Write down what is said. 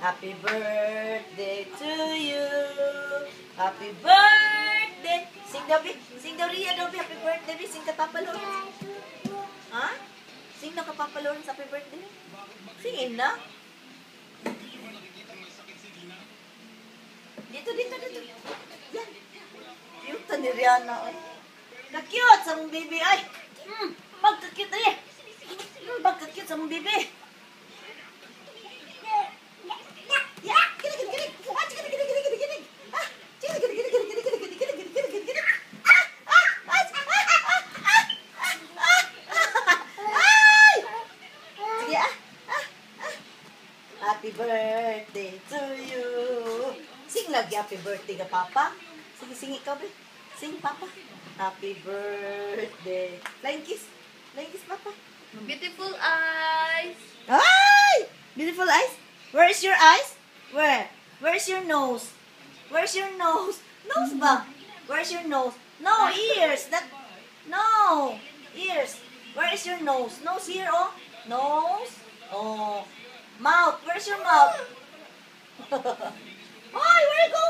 Happy birthday to you. Happy birthday. Sing daw, Bi. Sing daw, Ria daw, Bi. Happy birthday, Bi. Sing ka, Papa Lawrence. Ha? Sing daw ka, Papa Lawrence. Happy birthday. Singin na. Dito. Yan. Cute ni Rihanna. Na-cute sa mong baby. Ay. Magka-cute rin. Magka-cute sa mong baby. Happy birthday to you. Sing lagi happy birthday ka, Papa. Sige, sing ikaw, be. Sing, Papa. Happy birthday. Flying kiss. Flying kiss, Papa. Beautiful eyes. Ay! Beautiful eyes? Where is your eyes? Where? Where's your nose? Where's your nose? Nose ba? Where's your nose? No, ears. No. Ears. Where is your nose? Nose here, oh. Nose. Oh. Mouth. Where's your mouth? Ay, where you go?